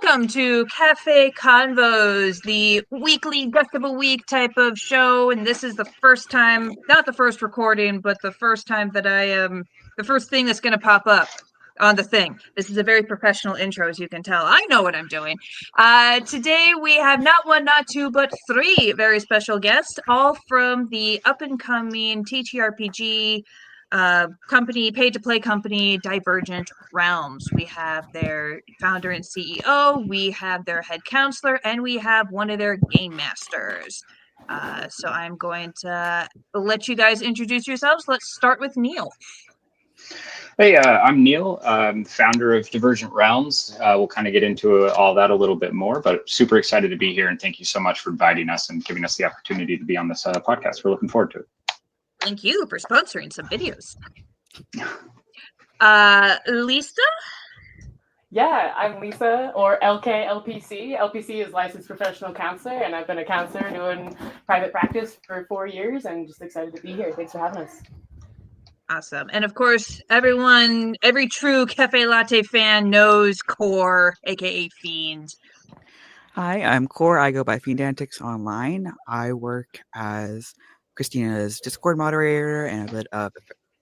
Welcome to CaFae Convos, the weekly guest of a week type of show. And this is the first time, not the first recording, but the first time that I am the first thing that's going to pop up on the thing. This is a very professional intro, as you can tell. I know what I'm doing. Today we have not one, not two, but three very special guests, all from the up-and-coming TTRPG company, pay-to-play company, Divergent Realms. We have their founder and CEO, we have their head counselor, and we have one of their game masters. So I'm going to let you guys introduce yourselves. Let's start with Neil. Hey, I'm Neil, founder of Divergent Realms. We'll kind of get into all that a little bit more, but super excited to be here, and thank you so much for inviting us and giving us the opportunity to be on this podcast. We're looking forward to it. Thank you for sponsoring some videos. Lisa? Yeah, I'm Lisa, or LPC. LPC is Licensed Professional Counselor, and I've been a counselor doing private practice for 4 years, and just excited to be here. Thanks for having us. Awesome. And of course, every true Cafe Latte fan knows Core, aka Fiend. Hi, I'm Core. I go by Fiend Antics online. I work as Christina's Discord moderator and a bit of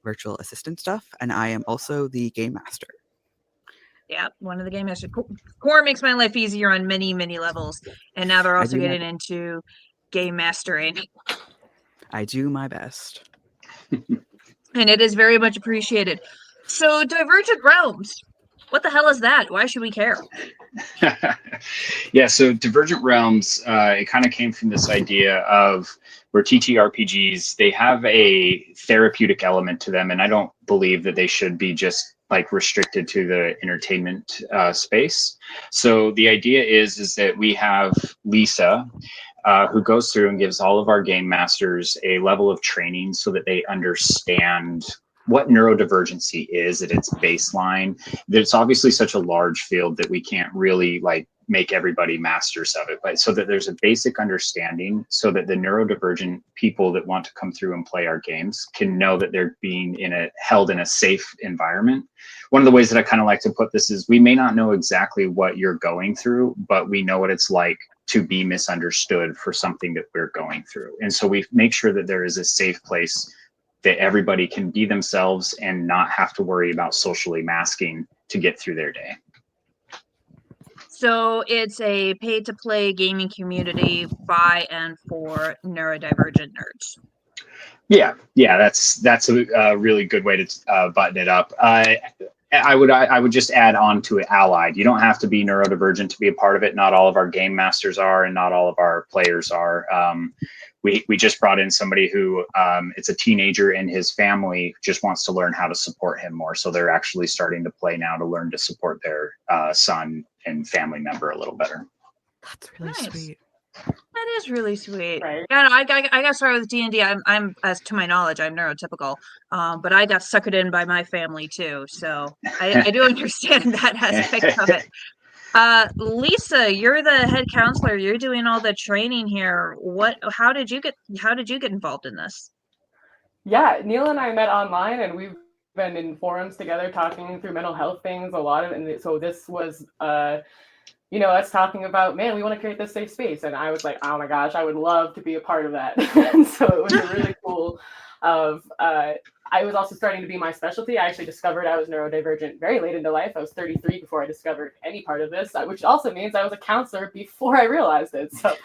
virtual assistant stuff, and I am also the game master. Yeah, one of the game masters. Core makes my life easier on many, many levels, and now they're also getting into game mastering. I do my best. And it is very much appreciated. So, Divergent Realms, what the hell is that? Why should we care? Yeah, so Divergent Realms, it kind of came from this idea of where TTRPGs, they have a therapeutic element to them, and I don't believe that they should be just like restricted to the entertainment space. So the idea is that we have Lisa, who goes through and gives all of our game masters a level of training so that they understand what neurodivergency is at its baseline. That it's obviously such a large field that we can't really like make everybody masters of it, but so that there's a basic understanding so that the neurodivergent people that want to come through and play our games can know that they're being held in a safe environment. One of the ways that I kind of like to put this is we may not know exactly what you're going through, but we know what it's like to be misunderstood for something that we're going through. And so we make sure that there is a safe place that everybody can be themselves and not have to worry about socially masking to get through their day. So it's a pay-to-play gaming community by and for neurodivergent nerds. Yeah, that's a really good way to button it up. I would just add on to it allied. You don't have to be neurodivergent to be a part of it. Not all of our game masters are, and not all of our players are. We just brought in somebody who it's a teenager, and his family just wants to learn how to support him more. So they're actually starting to play now to learn to support their son and family member a little better. That's really sweet. That is really sweet. Right. Yeah, no, I got started with D&D. I'm, as to my knowledge, I'm neurotypical, but I got suckered in by my family too. So I do understand that aspect of it. Lisa, you're the head counselor. You're doing all the training here. How did you get involved in this? Yeah, Neil and I met online, and we've been in forums together talking through mental health things a lot of, and so this was us talking about, man, we want to create this safe space. And I was like, oh my gosh, I would love to be a part of that. And so it was a really cool I was also starting to be my specialty. I actually discovered I was neurodivergent very late into life. I was 33 before I discovered any part of this, which also means I was a counselor before I realized it. So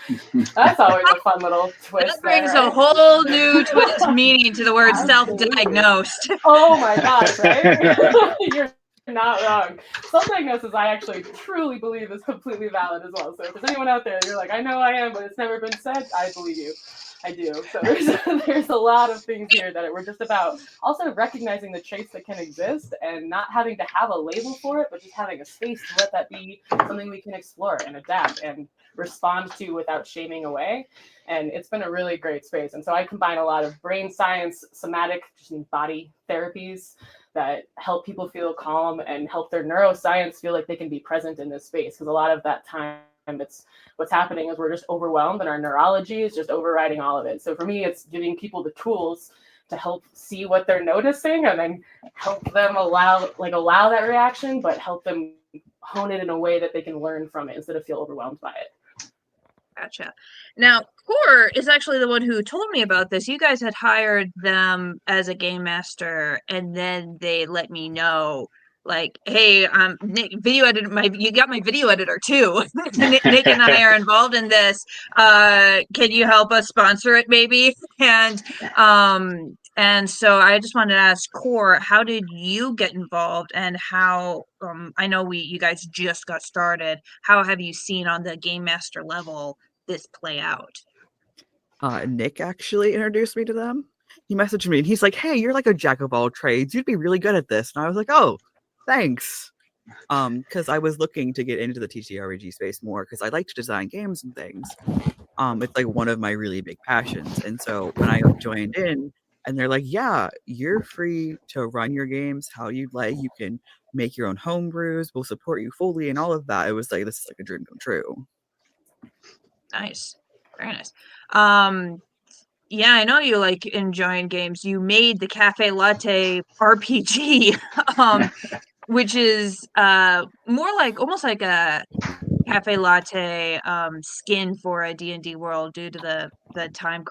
that's always a fun little twist. That brings a whole new twist meaning to the word self-diagnosed. Oh my gosh, right? You're not wrong. Self-diagnosis, I actually truly believe is completely valid as well. So if there's anyone out there, you're like, I know I am, but it's never been said, I believe you. I do. So there's a lot of things here that we're just about also recognizing the traits that can exist and not having to have a label for it, but just having a space to let that be something we can explore and adapt and respond to without shaming away. And it's been a really great space. And so I combine a lot of brain science, somatic, just body therapies that help people feel calm and help their neuroscience feel like they can be present in this space. Because a lot of that time, it's what's happening is we're just overwhelmed and our neurology is just overriding all of it. So for me, it's giving people the tools to help see what they're noticing and then help them allow that reaction, but help them hone it in a way that they can learn from it instead of feel overwhelmed by it. Gotcha. Now, Core is actually the one who told me about this. You guys had hired them as a game master, and then they let me know, like, hey, Nick, video editor, you got my video editor too. Nick and I are involved in this. Can you help us sponsor it, maybe? And so I just wanted to ask Core, how did you get involved, and how? I know you guys just got started. How have you seen on the game master level this play out? Nick actually introduced me to them. He messaged me and he's like, "Hey, you're like a jack of all trades. You'd be really good at this." And I was like, "Oh, thanks." Because I was looking to get into the TTRPG space more because I like to design games and things. It's like one of my really big passions. And so when I joined in, and they're like, "Yeah, you're free to run your games how you'd like. You can make your own home brews. We'll support you fully," and all of that. It was like, this is like a dream come true. Nice. Very nice. Yeah, I know you like enjoying games. You made the CaFae Latte RPG, which is more like almost like a CaFae Latte skin for a D&D world due to the time.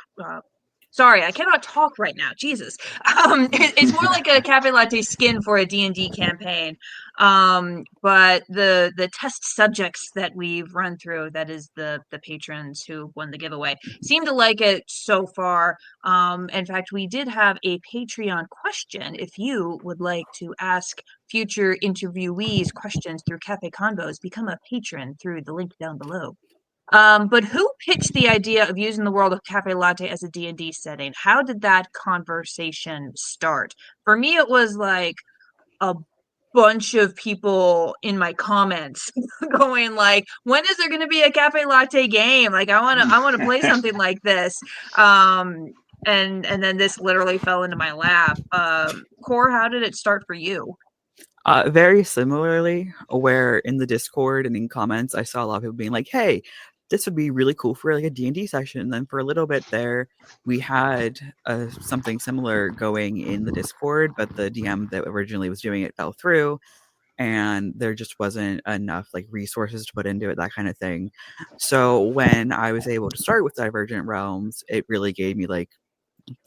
Sorry, I cannot talk right now. Jesus. It's more like a CaFae Latte skin for a D&D campaign. But the test subjects that we've run through, that is the patrons who won the giveaway, seem to like it so far. In fact, we did have a Patreon question. If you would like to ask future interviewees questions through CaFae Convos, become a patron through the link down below. But who pitched the idea of using the world of CaFae Latte as a D&D setting? How did that conversation start? For me, it was like a bunch of people in my comments going like, when is there going to be a CaFae Latte game? Like, I want to play something like this. And then this literally fell into my lap. Core, how did it start for you? Very similarly, where in the Discord and in comments, I saw a lot of people being like, "Hey, this would be really cool for like a D&D session." And then for a little bit there, we had something similar going in the Discord, but the DM that originally was doing it fell through, and there just wasn't enough like resources to put into it, that kind of thing. So when I was able to start with Divergent Realms, it really gave me like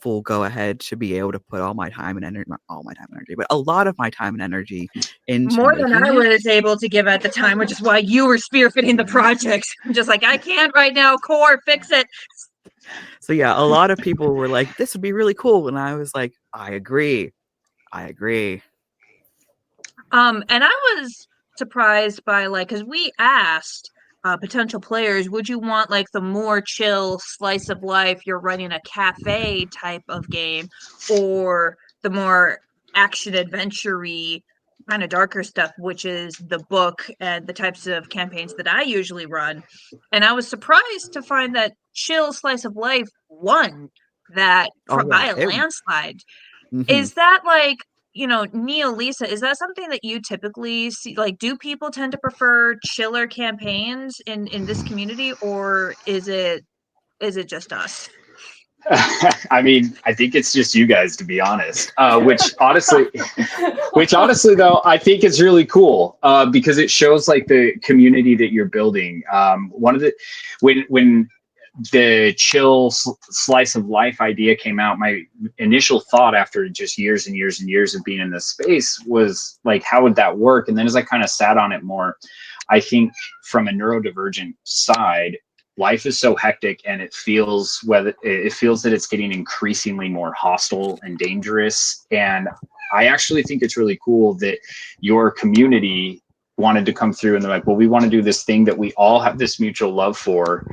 full go ahead to be able to put all my time and energy, not all my time and energy, but a lot of my time and energy into more than I making it. was able to give at the time, which is why you were spearfishing the project. I'm just like, I can't right now. Core, fix it. So yeah, a lot of people were like, "This would be really cool," and I was like, I agree. And I was surprised by like, because we asked potential players, would you want like the more chill slice of life, you're running a cafe type of game, or the more action adventure-y kind of darker stuff, which is the book and the types of campaigns that I usually run. And I was surprised to find that chill slice of life won that by a landslide. Is that like, Neo, Lisa, is that something that you typically see? Like, do people tend to prefer chiller campaigns in this community, or is it just us? I mean, I think it's just you guys, to be honest. Which honestly, though, I think it's really cool because it shows like the community that you're building. One of the when the chill slice of life idea came out, my initial thought after just years and years and years of being in this space was like, how would that work? And then as I kind of sat on it more, I think from a neurodivergent side, life is so hectic, and it feels that it's getting increasingly more hostile and dangerous. And I actually think it's really cool that your community wanted to come through and they're like, well, we want to do this thing that we all have this mutual love for.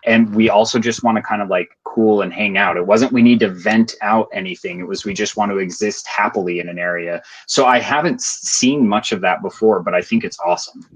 And we also just want to kind of like cool and hang out. It wasn't we need to vent out anything. It was we just want to exist happily in an area. So I haven't seen much of that before, but I think it's awesome.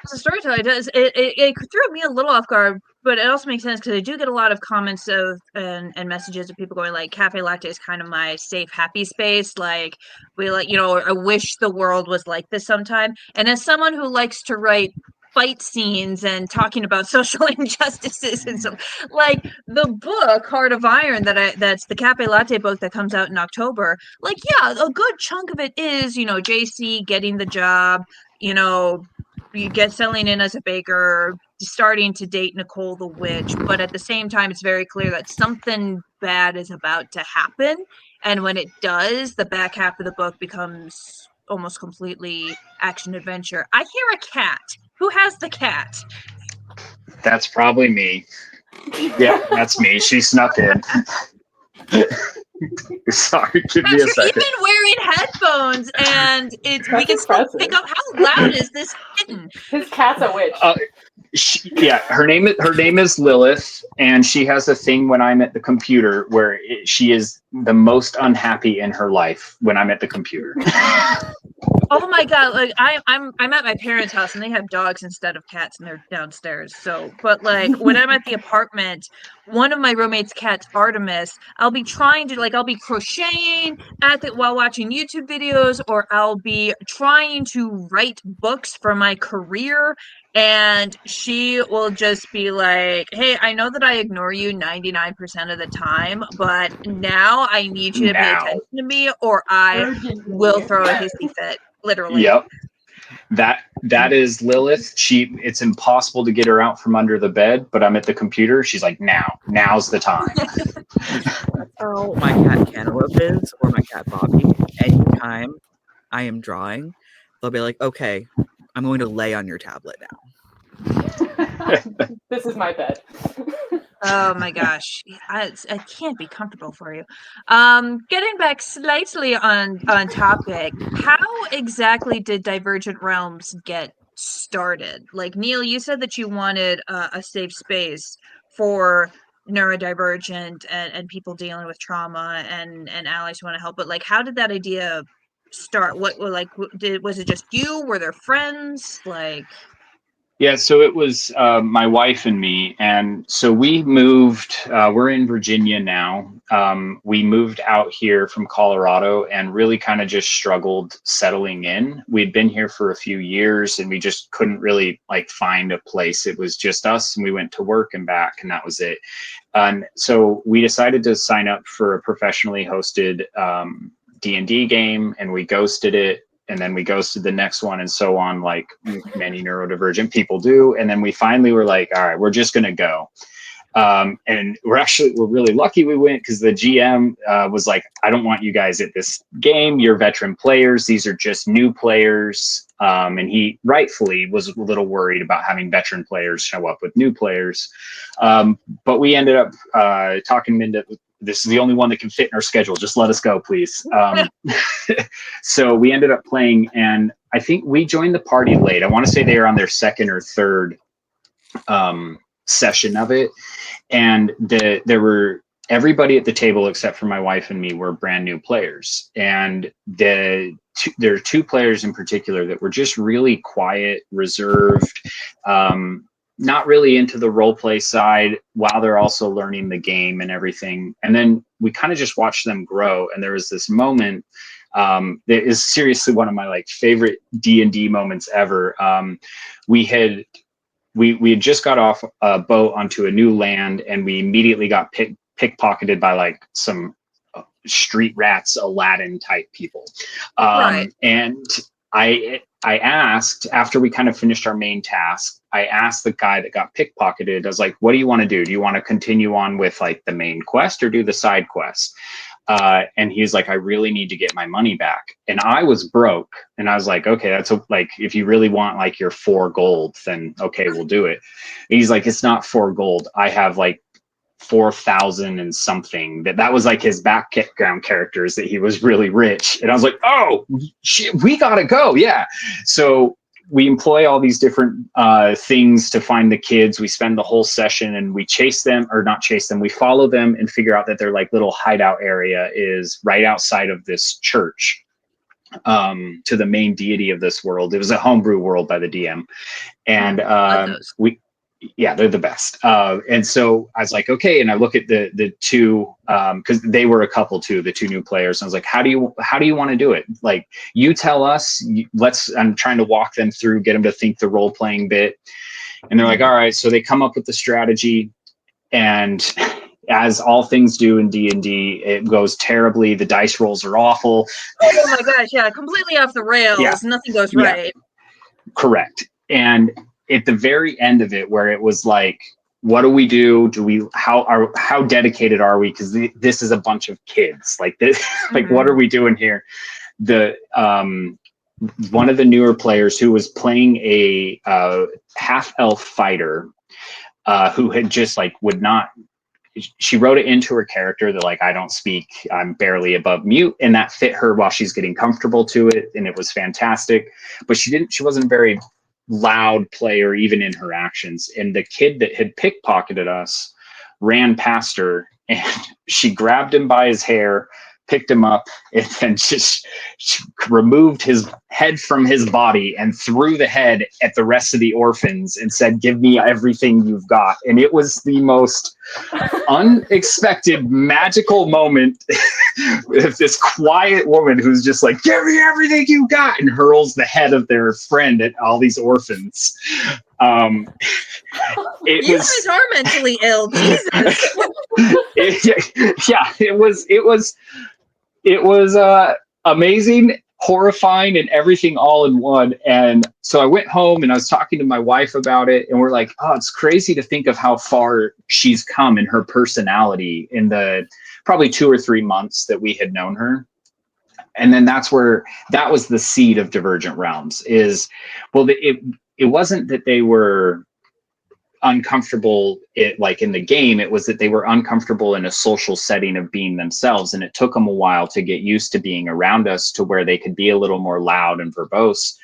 As a storyteller, it threw me a little off guard, but it also makes sense because I do get a lot of comments and messages of people going like, CaFae Latte is kind of my safe, happy space. Like, I wish the world was like this sometime. And as someone who likes to write fight scenes and talking about social injustices and so like the book Heart of Iron that's the CaFae Latte book that comes out in October. Like, yeah, a good chunk of it is, you know, JC getting the job, you know, you get selling in as a baker, starting to date Nicole the witch, but at the same time it's very clear that something bad is about to happen, and when it does, the back half of the book becomes almost completely action adventure. I hear a cat. Who has the cat? That's probably me. Yeah, that's me. She snuck in. Sorry, give me a You're second. even wearing headphones, and it's we That's can still impressive. pick up. How loud is this kitten? His cat's a witch. Her name is Lilith, and she has a thing when I'm at the computer where she is the most unhappy in her life when I'm at the computer. Oh my god! Like I'm at my parents' house and they have dogs instead of cats, and they're downstairs. So, but like when I'm at the apartment, one of my roommate's cats, Artemis, I'll be trying to I'll be crocheting while watching YouTube videos, or I'll be trying to write books for my career, and she will just be like, "Hey, I know that I ignore you 99% of the time, but now I need you to pay Now. attention to me, or I Urgently. will throw a hissy fit." Literally. Yep. That is Lilith. It's impossible to get her out from under the bed, but I'm at the computer. She's like, now's the time. Oh, my cat Cantaloupe is, or my cat Bobby. Anytime I am drawing, they'll be like, "Okay, I'm going to lay on your tablet now." This is my bed. Oh my gosh, I can't be comfortable for you. Getting back slightly on topic, how exactly did Divergent Realms get started? Like, Neil, you said that you wanted a safe space for neurodivergent and people dealing with trauma and allies who want to help, but like, how did that idea start? What was it just you? Were there friends? Like, Yeah, so it was my wife and me, and so we moved. We're in Virginia now. We moved out here from Colorado and really kind of just struggled settling in. We'd been here for a few years, and we just couldn't really find a place. It was just us, and we went to work and back, and that was it. And so we decided to sign up for a professionally hosted D&D game, and we ghosted it. And then we ghosted the next one, and so on, like many neurodivergent people do. And then we finally were like, all right, we're just going to go. And we're really lucky we went, because the GM was like, I don't want you guys at this game. You're veteran players. These are just new players. And he rightfully was a little worried about having veteran players show up with new players. But we ended up talking him into, this is the only one that can fit in our schedule. Just let us go, please. So we ended up playing, and I think we joined the party late. I want to say they were on their second or third session of it. And there were everybody at the table except for my wife and me were brand new players. And there are two players in particular that were just really quiet, reserved, not really into the role play side, while they're also learning the game and everything. And then we kind of just watched them grow. And there was this moment that is seriously one of my favorite D&D moments ever. We had just got off a boat onto a new land, and we immediately got pickpocketed by some street rats, Aladdin type people. Right. And I asked, after we kind of finished our main task, I asked the guy that got pickpocketed, I was like, what do you want to do? Do you want to continue on with the main quest or do the side quest? And he's like, I really need to get my money back. And I was broke, and I was like, okay, that's if you really want your 4 gold, then okay, we'll do it. And he's like, it's not 4 gold. I have 4,000 and something. That was his background characters, that he was really rich. And I was like, oh shit, we gotta go. Yeah. So we employ all these different things to find the kids. We spend the whole session and we chase them, or not chase them. We follow them and figure out that their little hideout area is right outside of this church, to the main deity of this world. It was a homebrew world by the DM. And Yeah, they're the best. And so I was like, okay. And I look at the two, because they were a couple too, the two new players. And I was like, how do you want to do it? Like, you tell us. I'm trying to walk them through, get them to think the role playing bit. And they're like, all right. So they come up with the strategy, and as all things do in D&D, it goes terribly. The dice rolls are awful. Oh my gosh, yeah, completely off the rails. Yeah. Nothing goes right. Correct. And at the very end of it, where it was like, what do we do? How dedicated are we? Because this is a bunch of kids. Like this, like what are we doing here? The one of the newer players who was playing a half elf fighter, who had just like would not. She wrote it into her character that like, I don't speak, I'm barely above mute, and that fit her while she's getting comfortable to it, and it was fantastic. But she wasn't a very loud player even in her actions. And the kid that had pickpocketed us ran past her, and she grabbed him by his hair, picked him up, and then just removed his head from his body and threw the head at the rest of the orphans and said, give me everything you've got. And it was the most unexpected, magical moment with this quiet woman who's just like, give me everything you got, and hurls the head of their friend at all these orphans. You guys are mentally ill. Jesus. It was amazing, horrifying, and everything all in one. And so I went home and I was talking to my wife about it, and we're like, oh, it's crazy to think of how far she's come in her personality in the probably 2 or 3 months that we had known her. And then that was the seed of Divergent Realms. It wasn't that they were uncomfortable like in the game. It was that they were uncomfortable in a social setting of being themselves, and it took them a while to get used to being around us to where they could be a little more loud and verbose.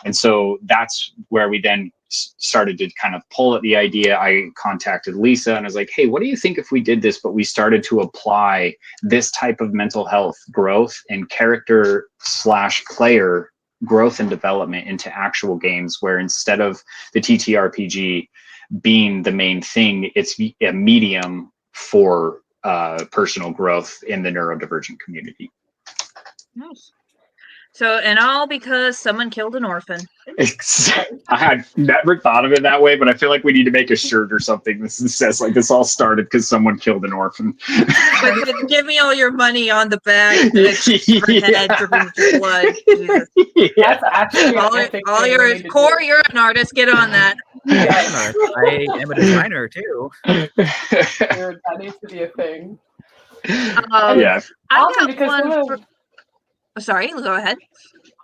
And so that's where we then started to kind of pull at the idea. I contacted Lisa and I was like, hey, what do you think if we did this, but we started to apply this type of mental health growth and character/player growth and development into actual games, where instead of the TTRPG being the main thing, it's a medium for personal growth in the neurodivergent community. Nice. So, and all because someone killed an orphan. I had never thought of it that way, but I feel like we need to make a shirt or something that says like, this all started because someone killed an orphan. But give me all your money on the back. Head dripping with blood. That's actually all your core. You're an artist. Get on that. Yeah. I am a designer too. That needs to be a thing. Yeah. Also, because sorry, go ahead.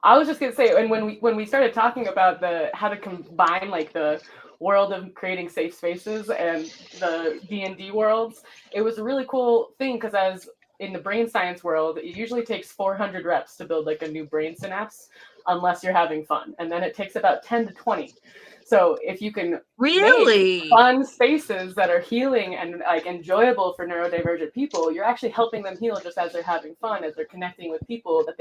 I was just gonna say, and when we started talking about how to combine like the world of creating safe spaces and the D&D worlds, it was a really cool thing, because as in the brain science world, it usually takes 400 reps to build like a new brain synapse, unless you're having fun, and then it takes about 10 to 20. So if you can make fun spaces that are healing and like enjoyable for neurodivergent people, you're actually helping them heal just as they're having fun, as they're connecting with people that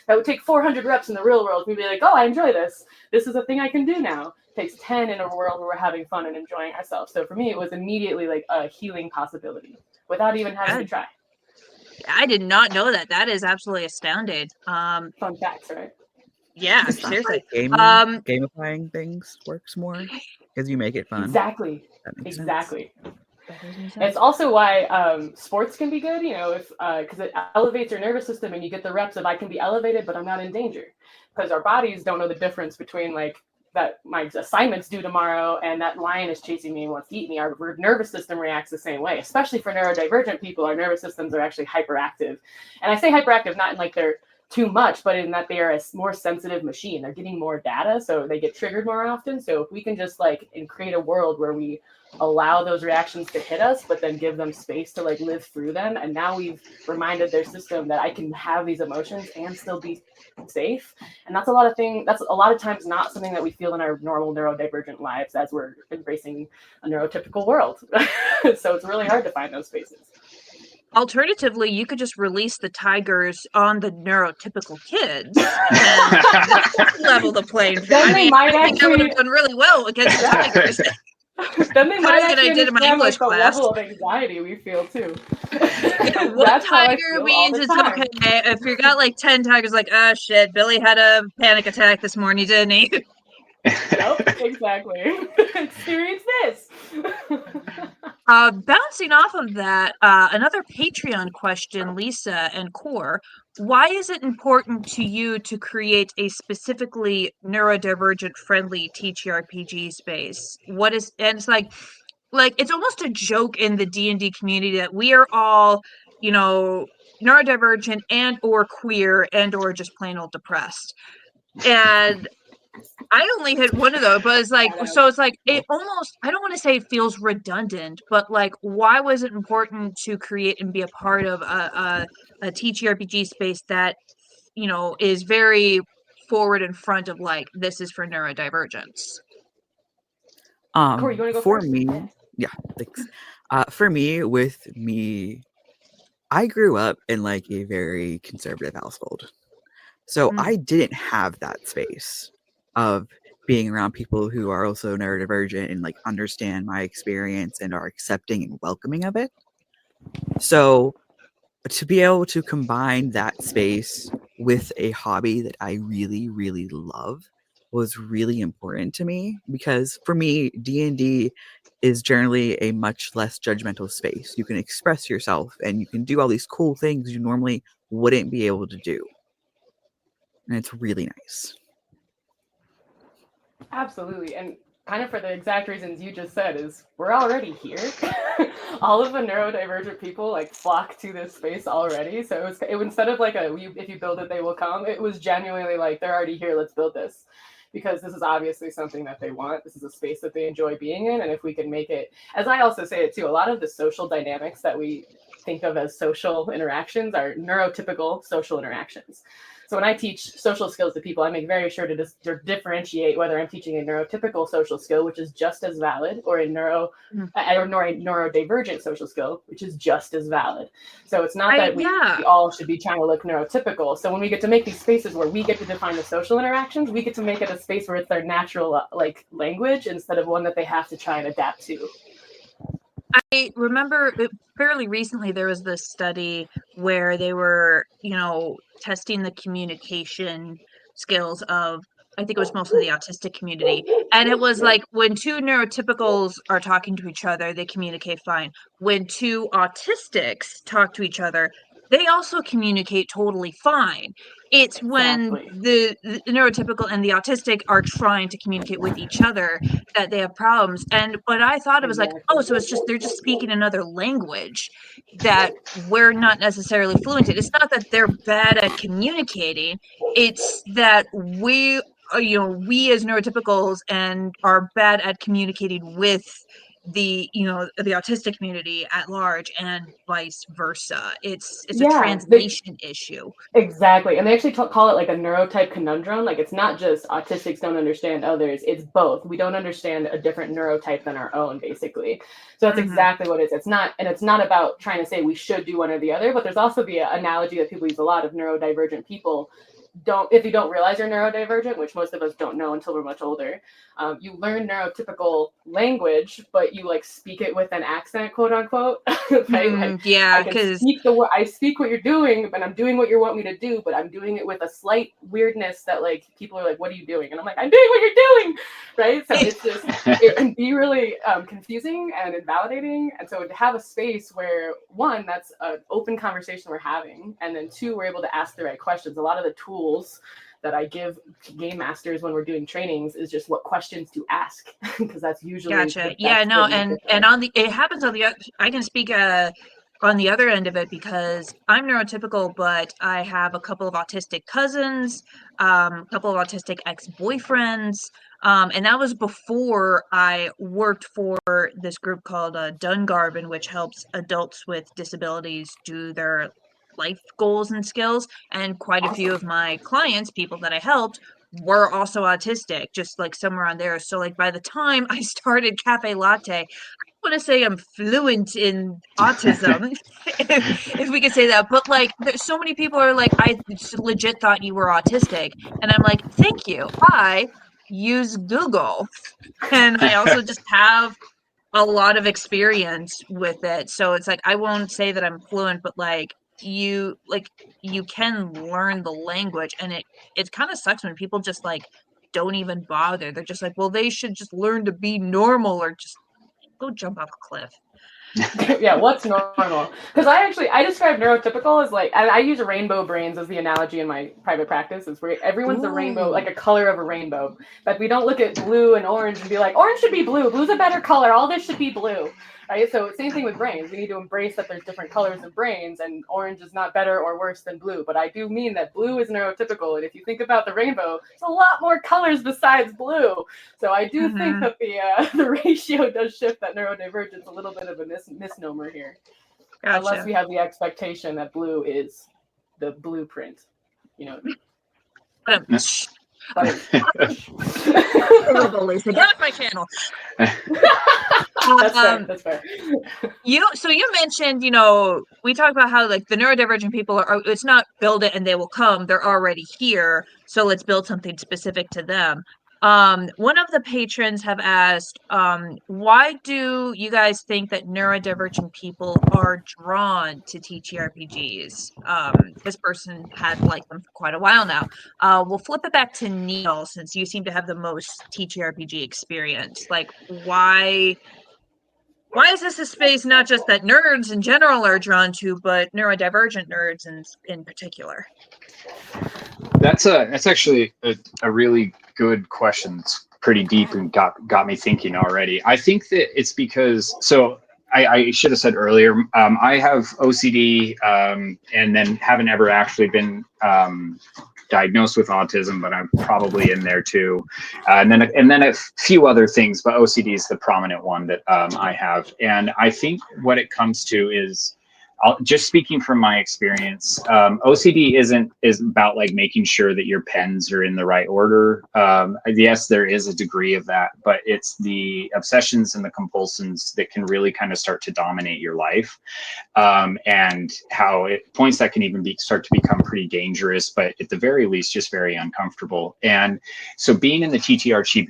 would take 400 reps in the real world. We'd be like, oh, I enjoy this. This is a thing I can do now. It takes 10 in a world where we're having fun and enjoying ourselves. So for me, it was immediately like a healing possibility without even having to try. I did not know that. That is absolutely astounding. Fun facts, right? Yeah, seriously. Gamifying things works more because you make it fun. Exactly. That makes exactly. Sense. It's also why sports can be good, because it elevates your nervous system, and you get the reps of I can be elevated, but I'm not in danger. Because our bodies don't know the difference between like that my assignment's due tomorrow and that lion is chasing me and wants to eat me. Our nervous system reacts the same way, especially for neurodivergent people. Our nervous systems are actually hyperactive. And I say hyperactive not in like they're too much, but in that they are a more sensitive machine. They're getting more data, so they get triggered more often. So if we can just like create a world where we allow those reactions to hit us, but then give them space to like live through them, and now we've reminded their system that I can have these emotions and still be safe. And that's a lot of times not something that we feel in our normal neurodivergent lives as we're embracing a neurotypical world. So it's really hard to find those spaces. Alternatively, you could just release the tigers on the neurotypical kids and level the playing field. Then they might I think that would have done really well against the tigers. Then they might Better than I actually did in my understand English like the class. level of anxiety we feel too. Yeah, one That's how I tiger feel all means the it's time. okay. If you got like 10 tigers, like, oh shit, Billy had a panic attack this morning, didn't he? Yep, exactly. Experience this. Bouncing off of that, another Patreon question, Lisa and Core. Why is it important to you to create a specifically neurodivergent friendly TTRPG space? What is, and it's like it's almost a joke in the D&D community that we are all, you know, neurodivergent and or queer and or just plain old depressed. And I only hit one of those, but it's like, so it's like, it almost, I don't want to say it feels redundant, but like, why was it important to create and be a part of a TTRPG space that, you know, is very forward in front of like, this is for neurodivergence? Corey, you want to go For first? me, yeah, thanks. For me, I grew up in like a very conservative household. So Mm. I didn't have that space of being around people who are also neurodivergent and like understand my experience and are accepting and welcoming of it. So to be able to combine that space with a hobby that I really, really love was really important to me because for me, D&D is generally a much less judgmental space. You can express yourself and you can do all these cool things you normally wouldn't be able to do. And it's really nice. Absolutely. And kind of for the exact reasons you just said is we're already here. All of the neurodivergent people like flock to this space already. So it was instead of like if you build it, they will come. It was genuinely like, they're already here. Let's build this. Because this is obviously something that they want. This is a space that they enjoy being in. And if we can make it, as I also say it too, a lot of the social dynamics that we think of as social interactions are neurotypical social interactions. So when I teach social skills to people, I make very sure to differentiate whether I'm teaching a neurotypical social skill, which is just as valid, or a neurodivergent social skill, which is just as valid. So it's not that we all should be trying to look neurotypical. So when we get to make these spaces where we get to define the social interactions, we get to make it a space where it's their natural like language instead of one that they have to try and adapt to. I remember fairly recently there was this study where they were, you know, testing the communication skills of, I think it was mostly the autistic community. And it was like when two neurotypicals are talking to each other, they communicate fine. When two autistics talk to each other, they also communicate totally fine. It's when the neurotypical and the autistic are trying to communicate with each other that they have problems. And what I thought it was like, oh, so it's just they're just speaking another language that we're not necessarily fluent in. It's not that they're bad at communicating. It's that we, you know, we as neurotypicals and are bad at communicating with the, you know, the autistic community at large and vice versa. It's a translation issue. Exactly. And they actually call it like a neurotype conundrum. Like it's not just autistics don't understand others, it's both. We don't understand a different neurotype than our own, basically. So that's exactly what it is. It's not about trying to say we should do one or the other, but there's also the analogy that people use a lot of neurodivergent people if you don't realize you're neurodivergent, which most of us don't know until we're much older, you learn neurotypical language, but you like speak it with an accent, quote unquote. Right? Yeah, because I speak what you're doing, but I'm doing what you want me to do, but I'm doing it with a slight weirdness that like people are like, "What are you doing?" And I'm like, "I'm doing what you're doing," right? So it's just it can be really confusing and invalidating, and so to have a space where one, that's an open conversation we're having, and then two, we're able to ask the right questions. A lot of the tools that I give game masters when we're doing trainings is just what questions to ask because that's usually yeah, no, and on the it happens on the I can speak on the other end of it because I'm neurotypical, but I have a couple of autistic cousins, a couple of autistic ex-boyfriends, and that was before I worked for this group called Dungarvan, which helps adults with disabilities do their life goals and skills. And quite a few of my clients, people that I helped, were also autistic, just like somewhere on there. So like by the time I started CaFae Latte, I want to say I'm fluent in autism, if we could say that. But like, there's so many people are like, I legit thought you were autistic, and I'm like, thank you. I use Google, and I also just have a lot of experience with it. So it's like I won't say that I'm fluent, but you can learn the language, and it kind of sucks when people just don't even bother. They're just like, well, they should just learn to be normal or just go jump off a cliff. Yeah, what's normal? Because I describe neurotypical as I use rainbow brains as the analogy in my private practice. Is where everyone's a rainbow, like a color of a rainbow. But we don't look at blue and orange and be like, orange should be blue. Blue's a better color. All this should be blue. Right? So same thing with brains. We need to embrace that there's different colors of brains, and orange is not better or worse than blue. But I do mean that blue is neurotypical, and if you think about the rainbow, there's a lot more colors besides blue. So I do think that the ratio does shift that neurodivergence a little bit of a misnomer here. Gotcha. Unless we have the expectation that blue is the blueprint, you know. Get off my channel. That's fair. You mentioned, we talked about how the neurodivergent people are, it's not build it and they will come, they're already here, so let's build something specific to them. One of the patrons have asked, why do you guys think that neurodivergent people are drawn to TTRPGs? This person had liked them for quite a while now. We'll flip it back to Neil, since you seem to have the most TTRPG experience. Why is this a space not just that nerds in general are drawn to, but neurodivergent nerds in particular? That's actually a really good question. It's pretty deep and got me thinking already. I think that it's because, so I should have said earlier, I have OCD and then haven't ever actually been diagnosed with autism, but I'm probably in there too. And then a few other things, but OCD is the prominent one that I have. And I think what it comes to is, just speaking from my experience, OCD is about making sure that your pens are in the right order. Yes, there is a degree of that, but it's the obsessions and the compulsions that can really kind of start to dominate your life, and how points that can even start to become pretty dangerous, but at the very least, just very uncomfortable. And so being in the TTRPG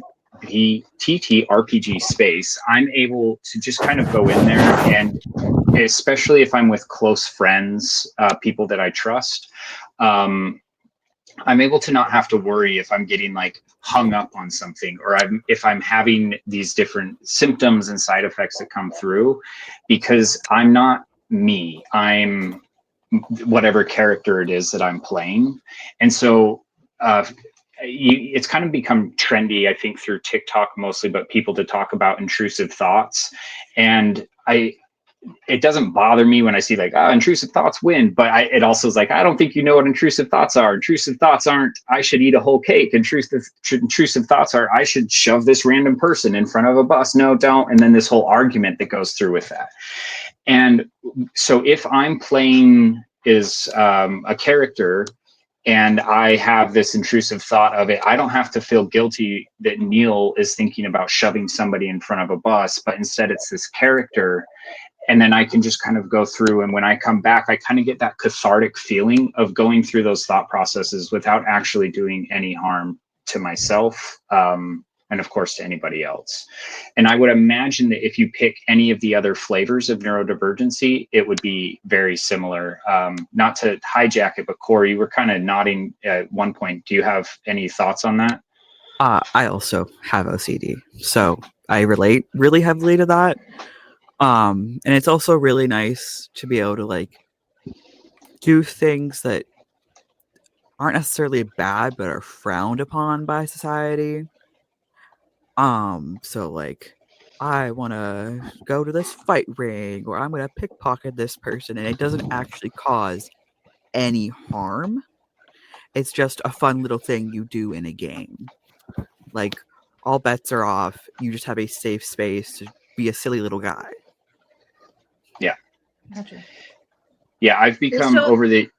space, I'm able to just kind of go in there, and especially if I'm with close friends, people that I trust, I'm able to not have to worry if I'm getting hung up on something, or if I'm having these different symptoms and side effects that come through, because I'm not me. I'm whatever character it is that I'm playing. And so it's kind of become trendy, I think, through TikTok mostly, but people to talk about intrusive thoughts. And it doesn't bother me when I see intrusive thoughts win, but it also is I don't think you know what intrusive thoughts are. Intrusive thoughts aren't, I should eat a whole cake. Intrusive thoughts are, I should shove this random person in front of a bus. No, don't. And then this whole argument that goes through with that. And so if I'm playing as a character and I have this intrusive thought of it, I don't have to feel guilty that Neil is thinking about shoving somebody in front of a bus, but instead it's this character. And then I can just kind of go through, and when I come back, I kind of get that cathartic feeling of going through those thought processes without actually doing any harm to myself, and of course to anybody else. And I would imagine that if you pick any of the other flavors of neurodivergency, it would be very similar. Not to hijack it, but Corey, you were kind of nodding at one point. Do you have any thoughts on that? I also have OCD, so I relate really heavily to that. And it's also really nice to be able to do things that aren't necessarily bad but are frowned upon by society. So I want to go to this fight ring, or I'm going to pickpocket this person, and it doesn't actually cause any harm. It's just a fun little thing you do in a game. All bets are off. You just have a safe space to be a silly little guy. Yeah. Gotcha. Yeah, I've become over the...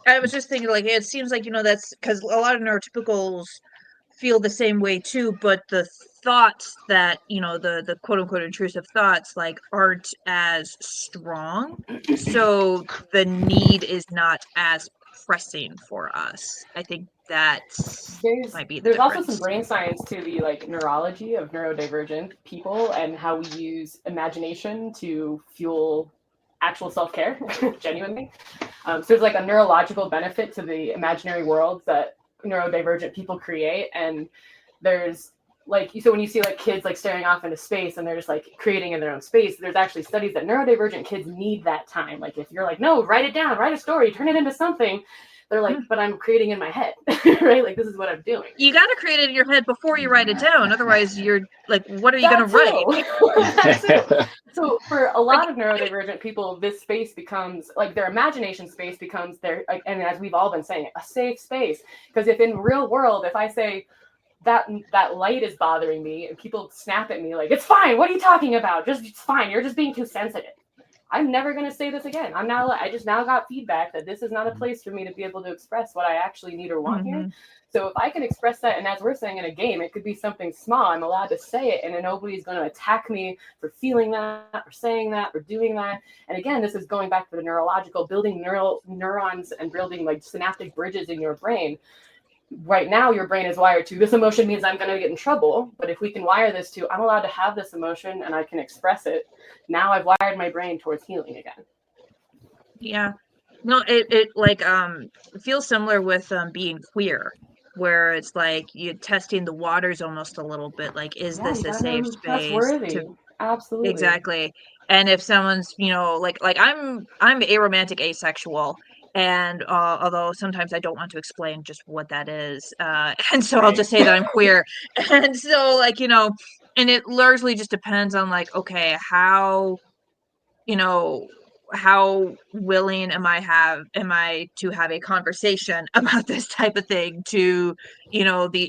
I was just thinking, it seems that's because a lot of neurotypicals feel the same way too, but the thoughts that, the quote-unquote intrusive thoughts, aren't as strong. So the need is not as expressing for us. I think that might be the There's also difference. some brain science to the like neurology of neurodivergent people and how we use imagination to fuel actual self-care genuinely. So there's like a neurological benefit to the imaginary worlds that neurodivergent people create. And there's like, so when you see like kids like staring off into space and they're just like creating in their own space, there's actually studies that neurodivergent kids need that time. Like if you're like, no, write it down, write a story, turn it into something, they're like, but I'm creating in my head, right? Like this is what I'm doing. You got to create it in your head before you write it down. Otherwise, you're like, what are you going to write? That too. So for a lot of neurodivergent people, this space becomes like their imagination space becomes their, like, and as we've all been saying, a safe space. Because if in real world, if I say that light is bothering me and people snap at me like, it's fine, what are you talking about? Just it's fine, you're just being too sensitive. I'm never going to say this again. I just now got feedback that this is not a place for me to be able to express what I actually need or want here. So if I can express that, and as we're saying in a game, it could be something small, I'm allowed to say it, and then nobody's going to attack me for feeling that, or saying that, or doing that. And again, this is going back to the neurological, building neurons and building like synaptic bridges in your brain. Right now, your brain is wired to, this emotion means I'm going to get in trouble. But if we can wire this to, I'm allowed to have this emotion and I can express it. Now I've wired my brain towards healing again. Yeah. No, it like it feels similar with being queer, where it's like you're testing the waters almost a little bit. Like, is this a safe space? Worthy. Absolutely. Exactly. And if someone's, like I'm aromantic asexual, and although sometimes I don't want to explain just what that is, and so I'll just say that I'm queer. And so like, and it largely just depends on like, okay, how how willing am I to have a conversation about this type of thing, to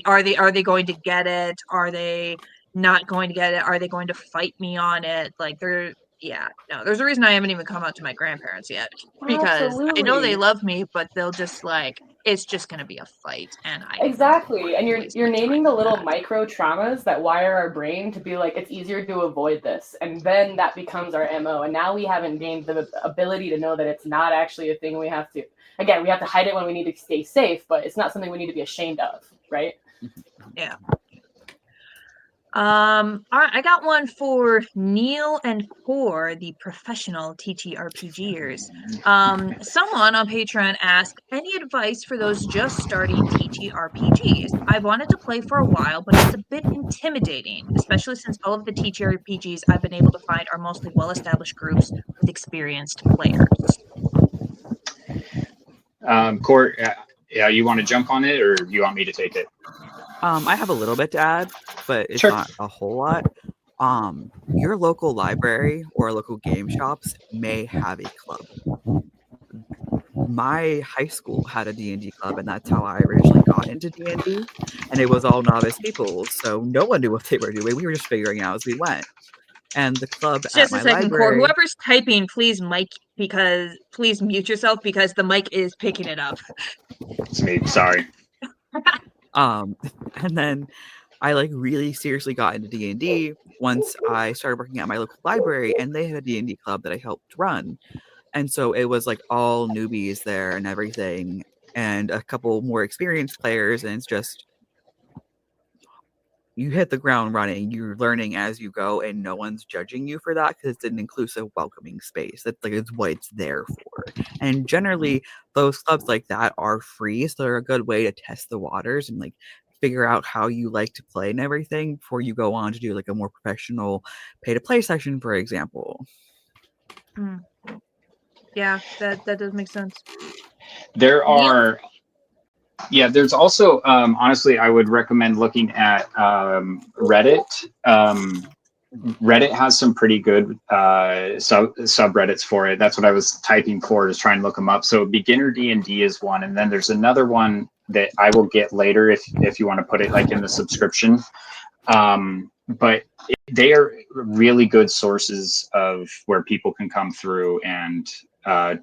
are they going to get it, are they not going to get it, are they going to fight me on it? Like there's a reason I haven't even come out to my grandparents yet, because I know they love me, but they'll just like, it's just going to be a fight, and I exactly. And you're naming the little micro traumas that wire our brain to be like, it's easier to avoid this, and then that becomes our MO. And now we haven't gained the ability to know that it's not actually a thing we have to hide it when we need to stay safe, but it's not something we need to be ashamed of, right? Yeah. All right, I got one for Neil and Core, the professional TTRPGers. Someone on Patreon asked, any advice for those just starting TTRPGs? I've wanted to play for a while, but it's a bit intimidating, especially since all of the TTRPGs I've been able to find are mostly well-established groups with experienced players. Court, you want to jump on it, or you want me to take it? I have a little bit to add, but it's Sure. not a whole lot. Your local library or local game shops may have a club. My high school had a D&D club, and that's how I originally got into D&D. And it was all novice people, so no one knew what they were doing. We were just figuring out as we went. And the club Just at my a second, library, Core. Whoever's typing, please mute yourself, because the mic is picking it up. It's me. Sorry. and then I like really seriously got into D&D once I started working at my local library, and they had a D&D club that I helped run. And so it was like all newbies there and everything, and a couple more experienced players, and it's just, you hit the ground running, you're learning as you go, and no one's judging you for that, because it's an inclusive, welcoming space. That's like, it's what it's there for. And generally those clubs like that are free, so they're a good way to test the waters and like figure out how you like to play and everything before you go on to do like a more professional pay to play session, for example. Yeah, that does make sense. There's also, honestly, I would recommend looking at Reddit. Reddit has some pretty good subreddits for it. That's what I was typing for, is trying to look them up. So beginner D&D is one, and then there's another one that I will get later if you want to put it like in the subscription. But they are really good sources of where people can come through and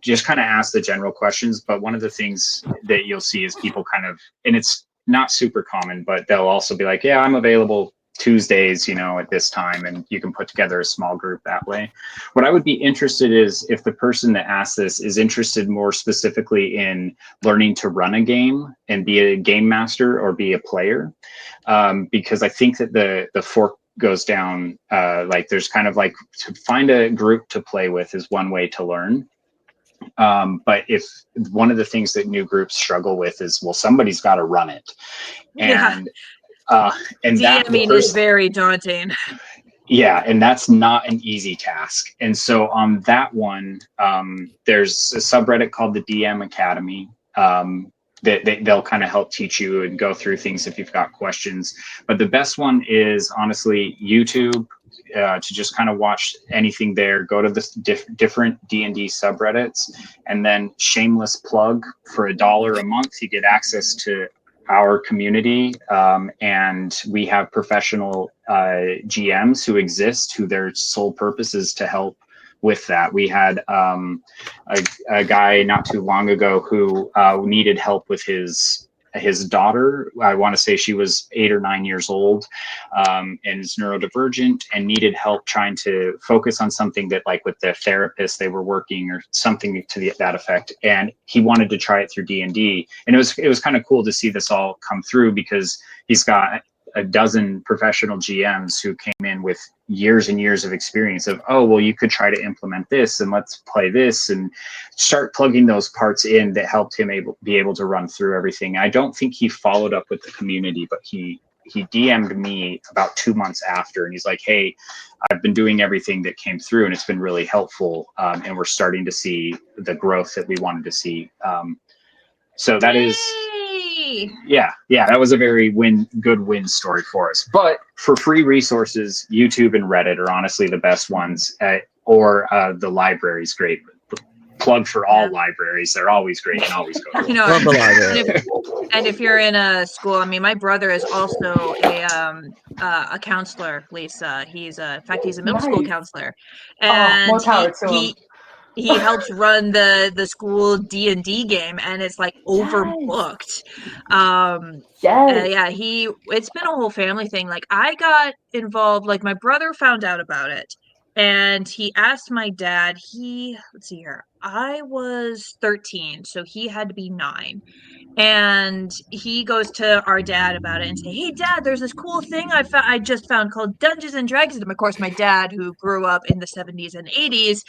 just kind of ask the general questions. But one of the things that you'll see is people kind of, and it's not super common, but they'll also be like, yeah, I'm available Tuesdays, you know, at this time, and you can put together a small group that way. What I would be interested is if the person that asked this is interested more specifically in learning to run a game and be a game master or be a player, because I think that the fork goes down, like there's kind of like to find a group to play with is one way to learn. But if one of the things that new groups struggle with is, well, somebody's got to run it. And that DMing is very daunting. Yeah, and that's not an easy task. And so on that one, there's a subreddit called the DM Academy. They'll kind of help teach you and go through things if you've got questions. But the best one is honestly YouTube, to just kind of watch anything there. Go to the different D&D subreddits, and then shameless plug, for $1 a month, you get access to our community, and we have professional GMs who exist, who their sole purpose is to help with that. We had a guy not too long ago who needed help with his daughter. I want to say she was 8 or 9 years old, and is neurodivergent, and needed help trying to focus on something that, like with the therapist they were working, or something to that effect. And he wanted to try it through D&D, and it was kind of cool to see this all come through, because he's got a dozen professional GMs who came in with years and years of experience of, oh, well, you could try to implement this, and let's play this, and start plugging those parts in that helped him be able to run through everything. I don't think he followed up with the community, but he DM'd me about 2 months after, and he's like, hey, I've been doing everything that came through, and it's been really helpful, and we're starting to see the growth that we wanted to see. So that is, yeah, that was a very good win story for us. But for free resources, YouTube and Reddit are honestly the best ones, or the library's great. Plug for all libraries. They're always great and always go. You know, and if you're in a school, I mean, my brother is also a counselor, Lisa. He's in fact, he's a middle school counselor, and more power to him. He helps run the school D&D game, and it's like overbooked. It's been a whole family thing. Like, I got involved, like my brother found out about it, and he asked my dad. Let's see here, I was 13, so he had to be 9. And he goes to our dad about it and say, hey dad, there's this cool thing I just found called Dungeons and Dragons. And of course, my dad, who grew up in the 70s and 80s,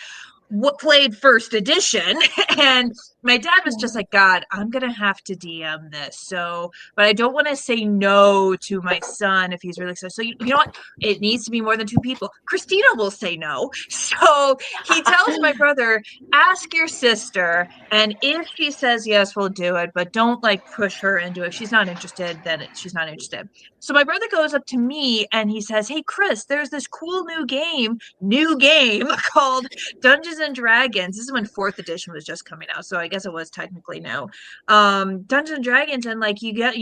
played first edition, and my dad was just like, God, I'm gonna have to DM this, but I don't want to say no to my son if he's really excited. So you know what, it needs to be more than 2 people. Christina will say no, so he tells my brother, ask your sister, and if she says yes, we'll do it, but don't like push her into it. If she's not interested, then she's not interested. So my brother goes up to me and he says, hey Chris, there's this cool new game called Dungeons and Dragons. This is when 4th edition was just coming out, so I guess it was technically new. Dungeons and Dragons, and like you get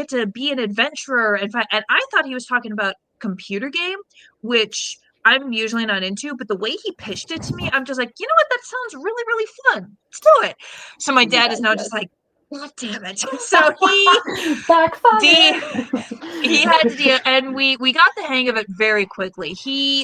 to be an adventurer. And I thought he was talking about computer game, which I'm usually not into, but the way he pitched it to me, I'm just like, you know what, that sounds really, really fun. Let's do it. So my dad is now just like, God damn it. So he had to deal, and we got the hang of it very quickly.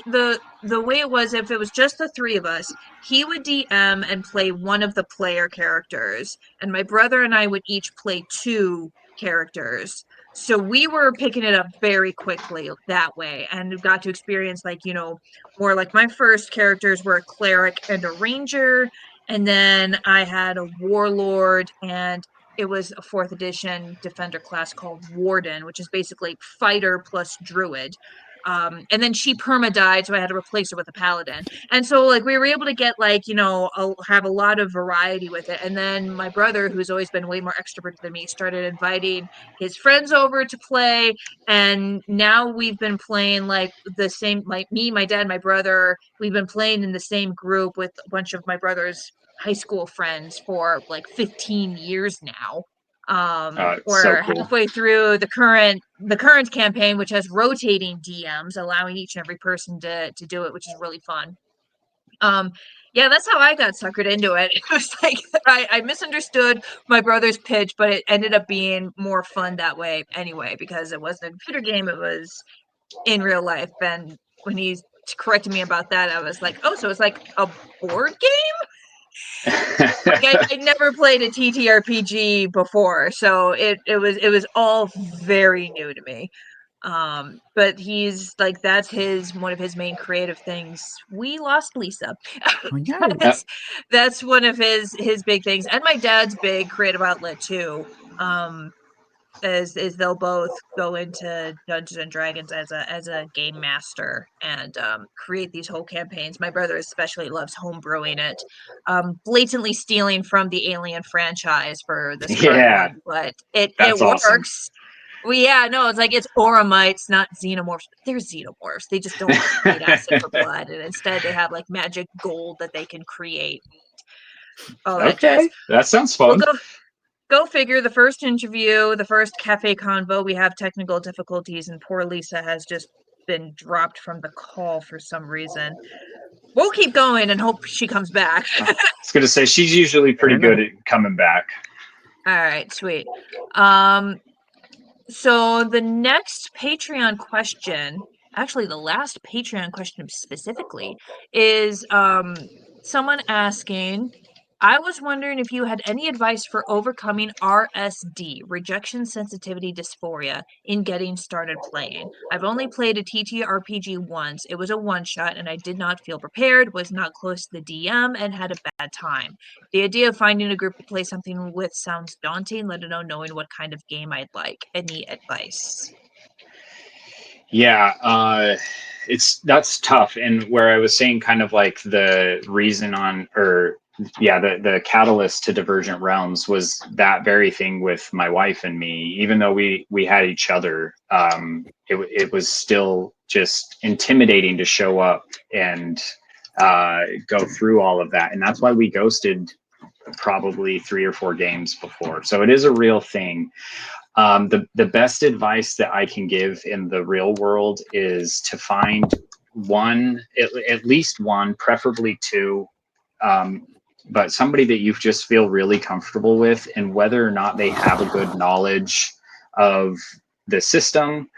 The way it was, if it was just the 3 of us, he would DM and play one of the player characters, and my brother and I would each play 2 characters. So we were picking it up very quickly that way, and got to experience, like, you know, more like my first characters were a cleric and a ranger, and then I had a warlord, and it was a 4th edition defender class called Warden, which is basically fighter plus druid. And then she perma-died, so I had to replace her with a paladin. And so, like, we were able to get, like, you know, have a lot of variety with it. And then my brother, who's always been way more extroverted than me, started inviting his friends over to play. And now we've been playing, like, the same, like, me, my dad, my brother, we've been playing in the same group with a bunch of my brother's high school friends for like 15 years now. We're so cool. halfway through the current campaign, which has rotating DMs, allowing each and every person to do it, which is really fun. Yeah, that's how I got suckered into it. It was like I misunderstood my brother's pitch, but it ended up being more fun that way anyway, because it wasn't a computer game, it was in real life. And when he corrected me about that, I was like, oh, so it's like a board game? Like I never played a TTRPG before, so it was all very new to me. But he's like, that's one of his main creative things. We lost Lisa. Oh, no. That's one of his big things, and my dad's big creative outlet too. Is they'll both go into Dungeons and Dragons as a game master and create these whole campaigns. My brother especially loves homebrewing it, blatantly stealing from the Alien franchise for this current Yeah, one, but it awesome. works. Well, yeah, no, it's like it's Oramites, not xenomorphs. They're xenomorphs. They just don't need acid for blood, and instead they have like magic gold that they can create. All that jazz. That sounds We'll fun. go figure. The first interview, the first CaFae convo, we have technical difficulties, and poor Lisa has just been dropped from the call for some reason. We'll keep going and hope she comes back. I was gonna say she's usually pretty good at coming back. All right, sweet. So the next Patreon question, actually the last Patreon question specifically, is someone asking, I was wondering if you had any advice for overcoming RSD, rejection sensitivity dysphoria, in getting started playing. I've only played a TTRPG once. It was a one-shot and I did not feel prepared, was not close to the DM, and had a bad time. The idea of finding a group to play something with sounds daunting, let alone knowing what kind of game I'd like. Any advice? Yeah, that's tough. And where I was saying kind of like the reason the catalyst to Divergent Realms was that very thing with my wife and me. Even though we had each other, it was still just intimidating to show up and go through all of that. And that's why we ghosted probably 3 or 4 games before. So it is a real thing. The best advice that I can give in the real world is to find at least one, preferably 2, but somebody that you just feel really comfortable with, and whether or not they have a good knowledge of the system,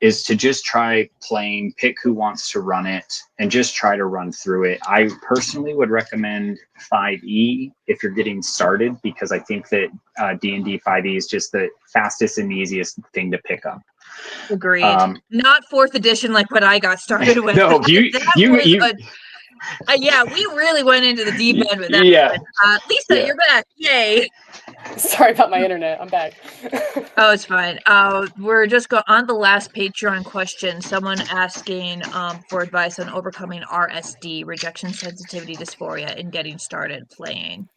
is to just try playing, pick who wants to run it, and just try to run through it. I personally would recommend 5e if you're getting started, because I think that D&D 5e is just the fastest and easiest thing to pick up. Agreed. Not 4th edition like what I got started with. No, yeah, we really went into the deep end with that. Yeah. Lisa, Yeah. you're back. Yay. Sorry about my internet. I'm back. Oh, it's fine. We're just on the last Patreon question. Someone asking for advice on overcoming RSD, rejection sensitivity dysphoria, and getting started playing.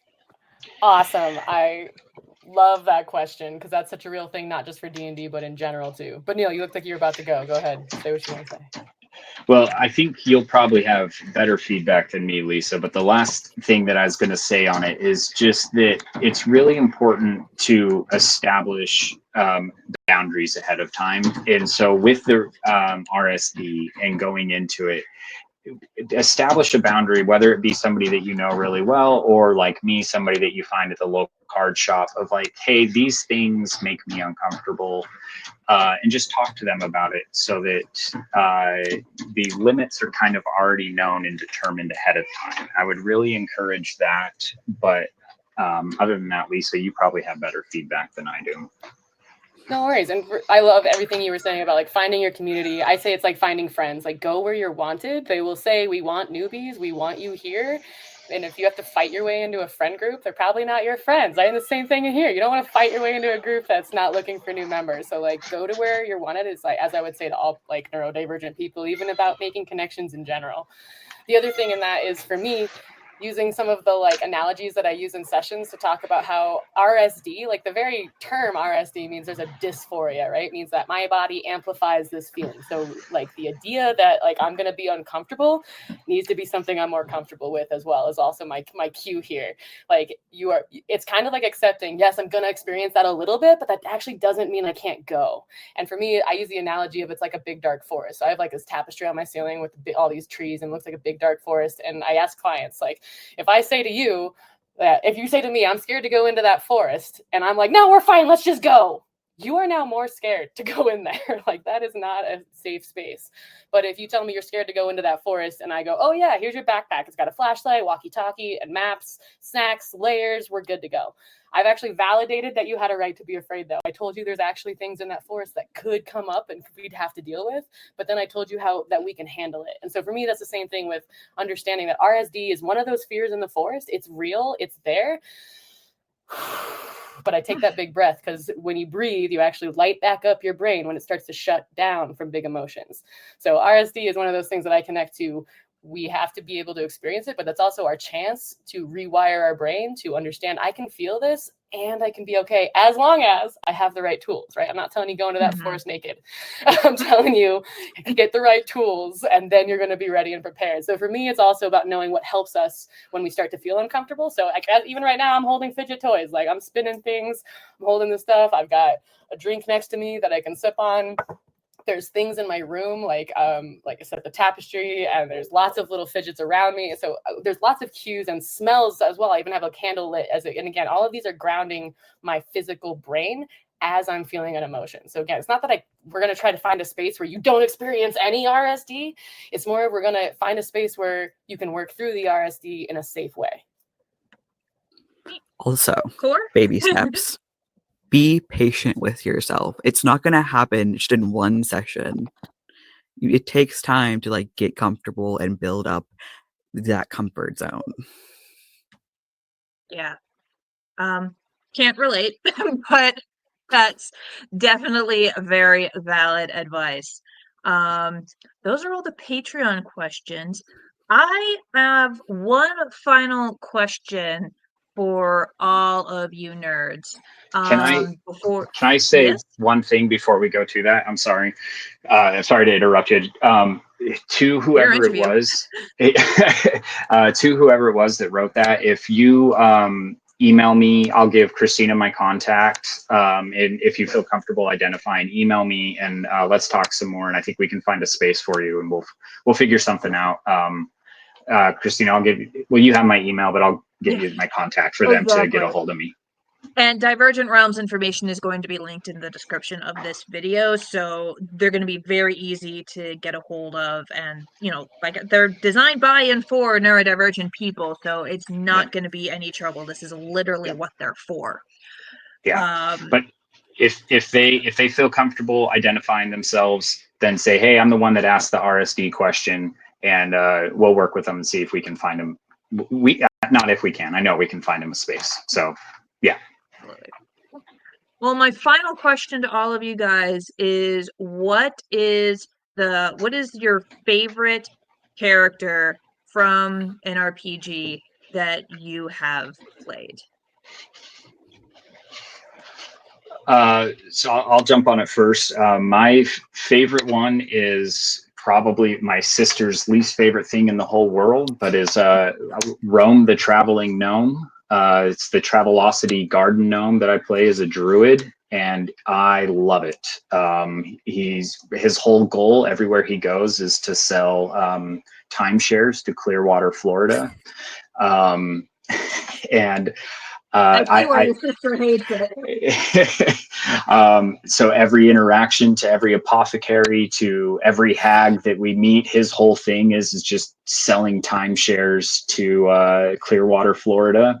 Awesome. I love that question because that's such a real thing, not just for D&D, but in general too. But Neil, you look like you're about to go. Go ahead. Say what you want to say. Well, I think you'll probably have better feedback than me, Lisa, but the last thing that I was going to say on it is just that it's really important to establish the boundaries ahead of time. And so with the RSD and going into it, establish a boundary, whether it be somebody that you know really well, or like me, somebody that you find at the local card shop, of like, hey, these things make me uncomfortable, and just talk to them about it, so that the limits are kind of already known and determined ahead of time. I would really encourage that, but other than that, Lisa, you probably have better feedback than I do. No worries. And I love everything you were saying about like finding your community. I say it's like finding friends. Like, go where you're wanted. They will say, we want newbies. We want you here. And if you have to fight your way into a friend group, they're probably not your friends. I am the same thing in here. You don't want to fight your way into a group that's not looking for new members. So like, go to where you're wanted. Is like, as I would say to all like neurodivergent people, even about making connections in general. The other thing in that is, for me, using some of the like analogies that I use in sessions to talk about how RSD, like the very term RSD means there's a dysphoria, right? It means that my body amplifies this feeling. So like the idea that like I'm going to be uncomfortable needs to be something I'm more comfortable with as well, is also my cue here. Like it's kind of like accepting, yes, I'm going to experience that a little bit, but that actually doesn't mean I can't go. And for me, I use the analogy of it's like a big dark forest. So I have like this tapestry on my ceiling with all these trees and it looks like a big dark forest. And I ask clients, like, if I say to you that, if you say to me, I'm scared to go into that forest, and I'm like, no, we're fine, let's just go, you are now more scared to go in there. Like, that is not a safe space. But if you tell me you're scared to go into that forest and I go, oh yeah, here's your backpack, it's got a flashlight, walkie-talkie, and maps, snacks, layers, we're good to go. I've actually validated that you had a right to be afraid, though. I told you there's actually things in that forest that could come up and we'd have to deal with, but then I told you how that we can handle it. And so for me, that's the same thing with understanding that RSD is one of those fears in the forest. It's real, it's there. But I take that big breath, because when you breathe, you actually light back up your brain when it starts to shut down from big emotions. So RSD is one of those things that I connect to. We have to be able to experience it, but that's also our chance to rewire our brain to understand I can feel this and I can be okay as long as I have the right tools, right? I'm not telling you go into that forest naked. I'm telling you get the right tools and then you're going to be ready and prepared. So for me, it's also about knowing what helps us when we start to feel uncomfortable. So even right now, I'm holding fidget toys. Like, I'm spinning things, I'm holding this stuff. I've got a drink next to me that I can sip on. There's things in my room, like I said, the tapestry, and there's lots of little fidgets around me. So there's lots of cues and smells as well. I even have a candle lit and again, all of these are grounding my physical brain as I'm feeling an emotion. So again, it's not that we're going to try to find a space where you don't experience any RSD. It's more we're going to find a space where you can work through the RSD in a safe way. Also, Core? baby steps. Be patient with yourself. It's not going to happen just in one session. It takes time to like get comfortable and build up that comfort zone. Yeah. Can't relate, but that's definitely very valid advice. Those are all the Patreon questions. I have one final question for all of you nerds. Can I say Yes? one thing before we go to that? I'm sorry. Sorry to interrupt you. To whoever it was, to whoever it was that wrote that, if you email me, I'll give Christina my contact. And if you feel comfortable identifying, email me and let's talk some more. And I think we can find a space for you, and we'll figure something out. Christina, you have my email, but I'll give you my contact for them to get a hold of me. And Divergent Realms information is going to be linked in the description of this video, so they're going to be very easy to get a hold of, and like, they're designed by and for neurodivergent people, so it's not going to be any trouble. This is literally what they're for. Yeah. But if they feel comfortable identifying themselves, then say, hey, I'm the one that asked the RSD question, and we'll work with them and see if we can find them. Not if we can. I know we can find them a space. So yeah. Well, my final question to all of you guys is, what is your favorite character from an RPG that you have played? So I'll jump on it first. My favorite one is probably my sister's least favorite thing in the whole world, but is Rome the Traveling Gnome. It's the Travelocity Garden Gnome that I play as a druid, and I love it. His whole goal everywhere he goes is to sell timeshares to Clearwater, Florida. And I see why your sister hates it. So every interaction, to every apothecary, to every hag that we meet, his whole thing is just selling timeshares to Clearwater, Florida.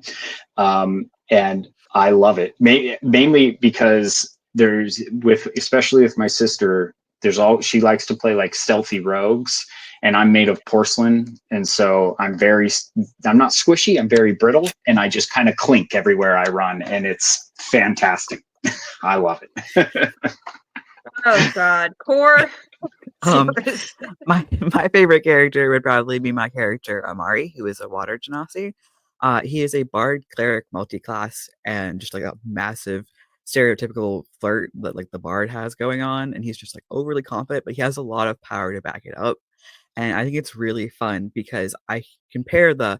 And I love it, mainly because especially with my sister, she likes to play like stealthy rogues, and I'm made of porcelain, and so I'm not squishy, I'm very brittle, and I just kind of clink everywhere I run, and it's fantastic. I love it. Oh God, Core. Yours. My favorite character would probably be my character Amari, who is a water genasi. He is a bard cleric multi-class and just like a massive stereotypical flirt that like the bard has going on, and he's just like overly confident, but he has a lot of power to back it up. And I think it's really fun because I compare the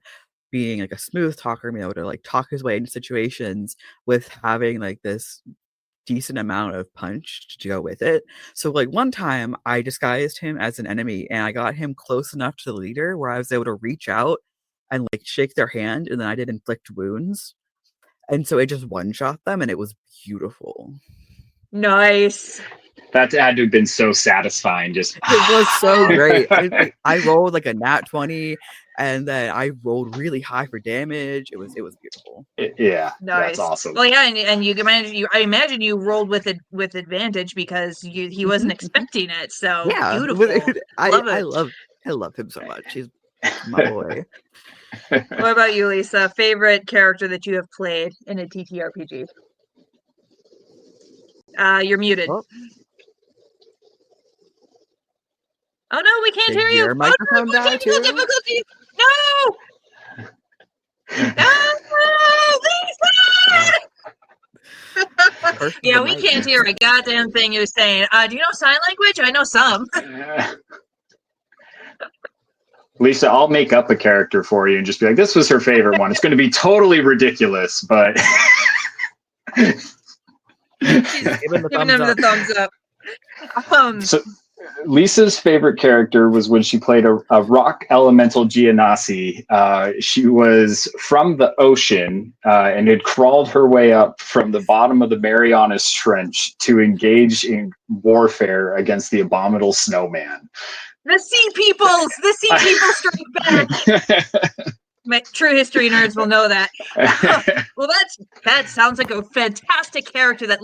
being like a smooth talker, being able to like talk his way into situations with having like this decent amount of punch to go with it. So like one time I disguised him as an enemy and I got him close enough to the leader where I was able to reach out and like shake their hand, and then I did inflict wounds. And so it just one shot them and it was beautiful. Nice. That had to have been so satisfying. Just It was so great. I rolled like a nat 20 and then I rolled really high for damage. It was beautiful. yeah, Nice. that's awesome. Well, yeah, and you can imagine I imagine you rolled with it with advantage because he wasn't expecting it. So Yeah, beautiful. Love I it. love him so much. He's my boy. What about you, Lisa? Favorite character that you have played in a TTRPG? You're muted. Oh, Oh no, we can't did hear you. your microphone die Technical too? difficulties. No. No, Lisa! First Yeah, the we mic. can't hear a goddamn thing you're saying. Do you know sign language? I know some. Lisa, I'll make up a character for you and just be like, this was her favorite one. It's going to be totally ridiculous, but She's Giving the giving thumbs him the up. thumbs up. so Lisa's favorite character was when she played a rock elemental Geonasi. She was from the ocean and had crawled her way up from the bottom of the Marianas Trench to engage in warfare against the abominable snowman. The sea people strike back. True history nerds will know that. Well, that sounds like a fantastic character that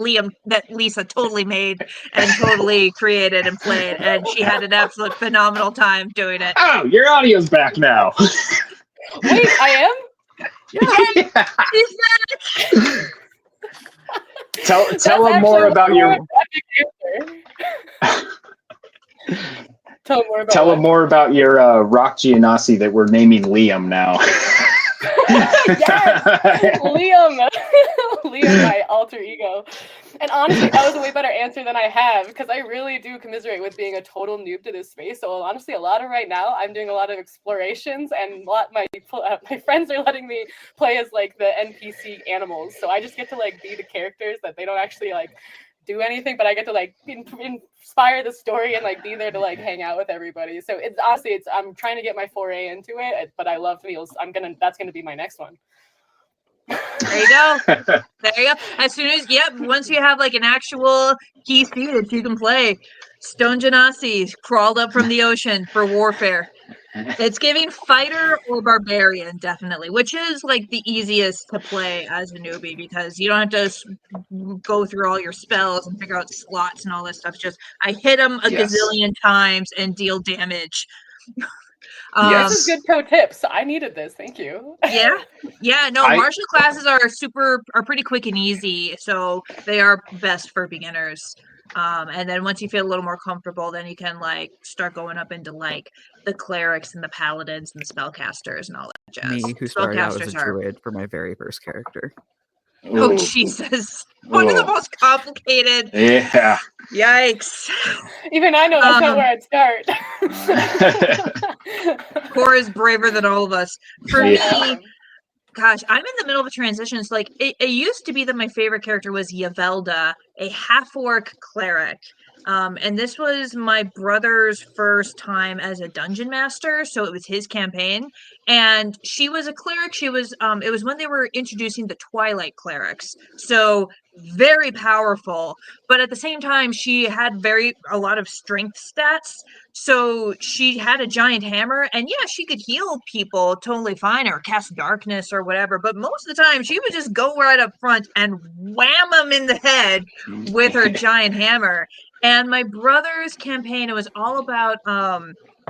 Lisa totally made and totally created and played, and she had an absolute phenomenal time doing it. Oh, your audio's back now. Wait, I am? Yeah. She's back. Tell them more about your. Tell them more about your rock Geonasi that we're naming Liam now. Yes, Liam, my alter ego. And honestly, that was a way better answer than I have, because I really do commiserate with being a total noob to this space. So honestly, a lot of right now, I'm doing a lot of explorations, and my friends are letting me play as like the NPC animals. So I just get to like be the characters that they don't actually like do anything, but I get to like inspire the story and like be there to like hang out with everybody. So it's honestly, I'm trying to get my foray into it, but I love meals. That's gonna be my next one. There you go. There you go. As soon as once you have like an actual PC that you can play, Stone Genasi crawled up from the ocean for warfare. It's giving fighter or barbarian, definitely, which is like the easiest to play as a newbie because you don't have to go through all your spells and figure out slots and all this stuff. Just I hit them a gazillion times and deal damage. This is good pro tips. I needed this. Thank you. No, martial classes are pretty quick and easy, so they are best for beginners. And then once you feel a little more comfortable, then you can like start going up into like the clerics and the paladins and the spellcasters and all that jazz. Me, who started out as a druid for my very first character. Oh, Jesus. One of the most complicated. Yeah. Yikes. Even I know that's not where I'd start. Cora is braver than all of us. For me, gosh, I'm in the middle of a transition. So, like, it used to be that my favorite character was Yvelda, a half-orc cleric. And this was my brother's first time as a dungeon master, so it was his campaign. And she was a cleric. She was it was when they were introducing the Twilight clerics. So very powerful, but at the same time she had a lot of strength stats. So she had a giant hammer, and yeah, she could heal people totally fine or cast darkness or whatever, but most of the time she would just go right up front and wham them in the head with her giant hammer. And my brother's campaign, it was all about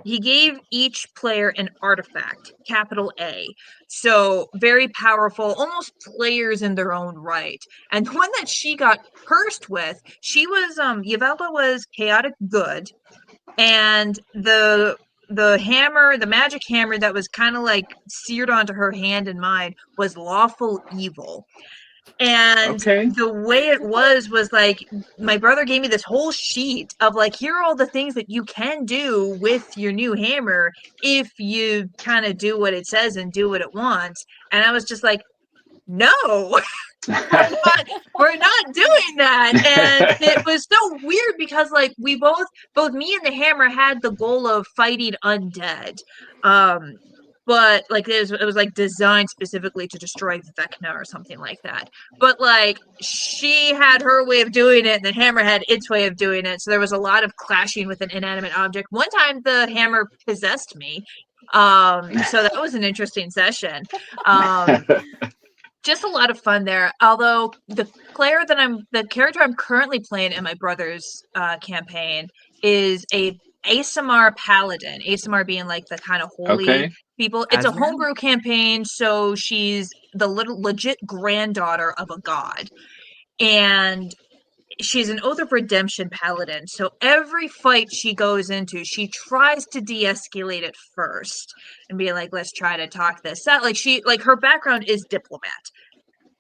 he gave each player an artifact, capital A. So very powerful, almost players in their own right. And the one that she got cursed with, she was Yvelda was chaotic good, and the hammer, the magic hammer that was kind of like seared onto her hand and mine was lawful evil. And Okay. the way it was like my brother gave me this whole sheet of like, here are all the things that you can do with your new hammer if you kind of do what it says and do what it wants. And I was just like, no, we're not doing that. And it was so weird because like we both me and the hammer had the goal of fighting undead. But like it was like designed specifically to destroy Vecna or something like that. But like she had her way of doing it and the hammer had its way of doing it. So there was a lot of clashing with an inanimate object. One time the hammer possessed me. So that was an interesting session. Just a lot of fun there. Although the character I'm currently playing in my brother's campaign is a ASMR paladin. ASMR being like the kind of holy people. It's a homebrew campaign, so she's the legit granddaughter of a god, and she's an Oath of Redemption paladin. So every fight she goes into, she tries to de-escalate it first and be like, let's try to talk this out. Like her background is diplomat.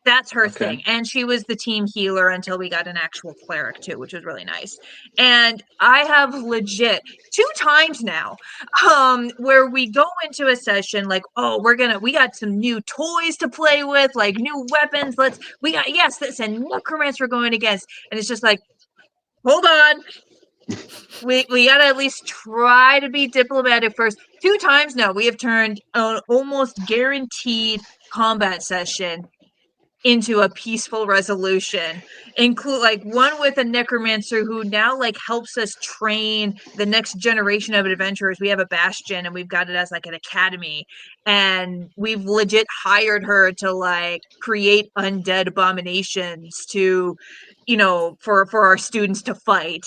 That's her thing. And she was the team healer until we got an actual cleric too, which was really nice. And I have legit 2 times now where we go into a session like, oh, we got some new toys to play with, like new weapons. This and necromancer we're going against. And it's just like, hold on. We gotta at least try to be diplomatic first. 2 times now we have turned an almost guaranteed combat session into a peaceful resolution. Include like one with a necromancer who now like helps us train the next generation of adventurers. We have a bastion and we've got it as like an academy, and we've legit hired her to like create undead abominations to, you know, for our students to fight.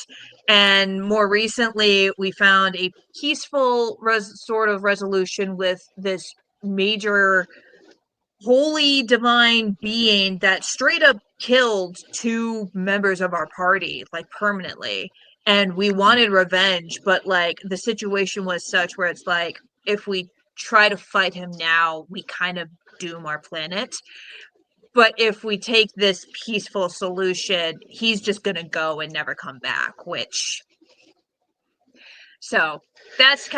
And more recently we found a peaceful sort of resolution with this major holy divine being that straight up killed 2 members of our party, like permanently. And we wanted revenge, but like the situation was such where it's like, if we try to fight him now, we kind of doom our planet. But if we take this peaceful solution, he's just gonna go and never come back, so that's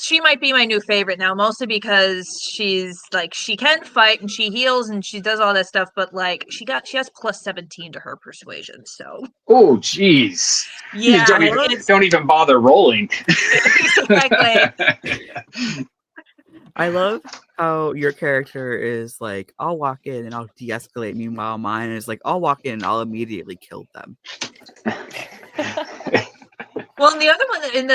she might be my new favorite now, mostly because she's like, she can fight and she heals and she does all that stuff, but like she has plus 17 to her persuasion, so. Oh, jeez. Yeah, don't even bother rolling. Exactly. I love how your character is like, I'll walk in and I'll de-escalate. Meanwhile, mine is like, I'll walk in and I'll immediately kill them. Well, in the other one, in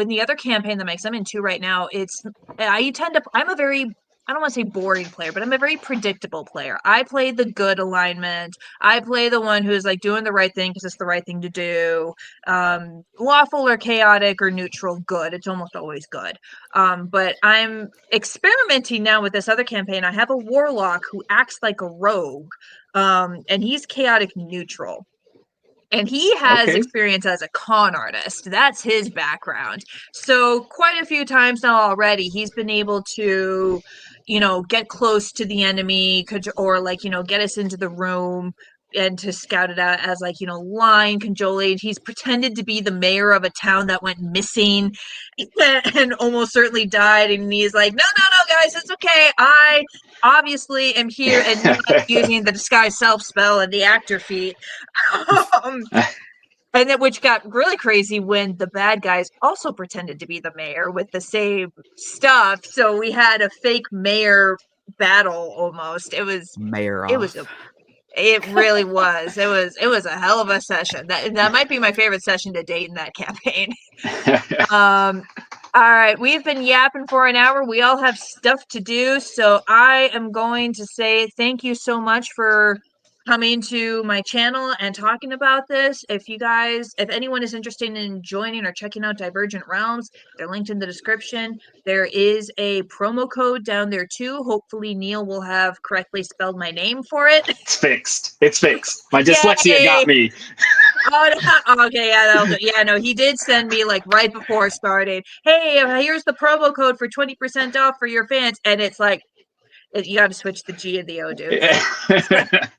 the other campaign that makes I'm in 2 right now, I'm a very, I don't want to say boring player, but I'm a very predictable player. I play the good alignment. I play the one who's like doing the right thing because it's the right thing to do. Lawful or chaotic or neutral, good. It's almost always good. But I'm experimenting now with this other campaign. I have a warlock who acts like a rogue, and he's chaotic neutral. And he has experience as a con artist. That's his background. So quite a few times now already, he's been able to, you know, get close to the enemy, or like, you know, get us into the room and to scout it out as like, you know, lying, cajoling. He's pretended to be the mayor of a town that went missing and almost certainly died. And he's like, no, guys, it's okay. I obviously am here and not using the disguise self spell and the actor feat. And then, which got really crazy when the bad guys also pretended to be the mayor with the same stuff. So we had a fake mayor battle almost. It was mayor. It really was. It was a hell of a session. That might be my favorite session to date in that campaign. All right, we've been yapping for an hour. We all have stuff to do, so I am going to say thank you so much for coming to my channel and talking about this. If anyone is interested in joining or checking out Divergent Realms, they're linked in the description. There is a promo code down there too. Hopefully Neil will have correctly spelled my name for it. It's fixed. My dyslexia got me. Okay, yeah, that'll do. Yeah, no, he did send me like right before starting. Hey, here's the promo code for 20% off for your fans, and it's like you got to switch the G and the O, dude. Like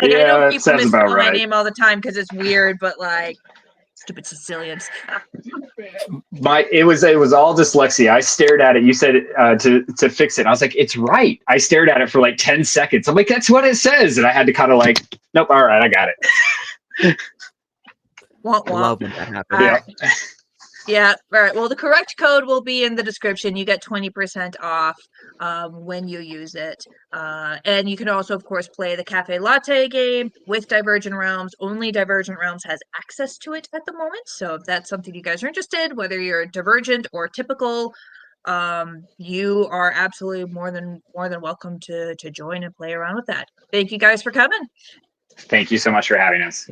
I know Yeah, that people sounds about misspell my right. name all the time because it's weird, but like stupid Sicilians. It was all dyslexia. I stared at it. You said to fix it. And I was like, it's right. I stared at it for like 10 seconds. I'm like, that's what it says, and I had to kind of like, nope. All right, I got it. Womp I womp. love when that happens. All right. Yeah, all right. Well, the correct code will be in the description. You get 20% off when you use it. And you can also, of course, play the CaFae Latte game with Divergent Realms. Only Divergent Realms has access to it at the moment. So if that's something you guys are interested, whether you're Divergent or typical, you are absolutely more than welcome to join and play around with that. Thank you guys for coming. Thank you so much for having us.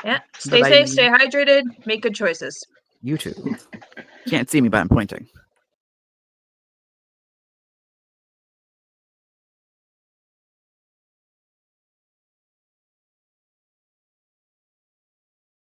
Yeah, stay Bye-bye. safe, stay hydrated, make good choices. You too. Can't see me, but I'm pointing.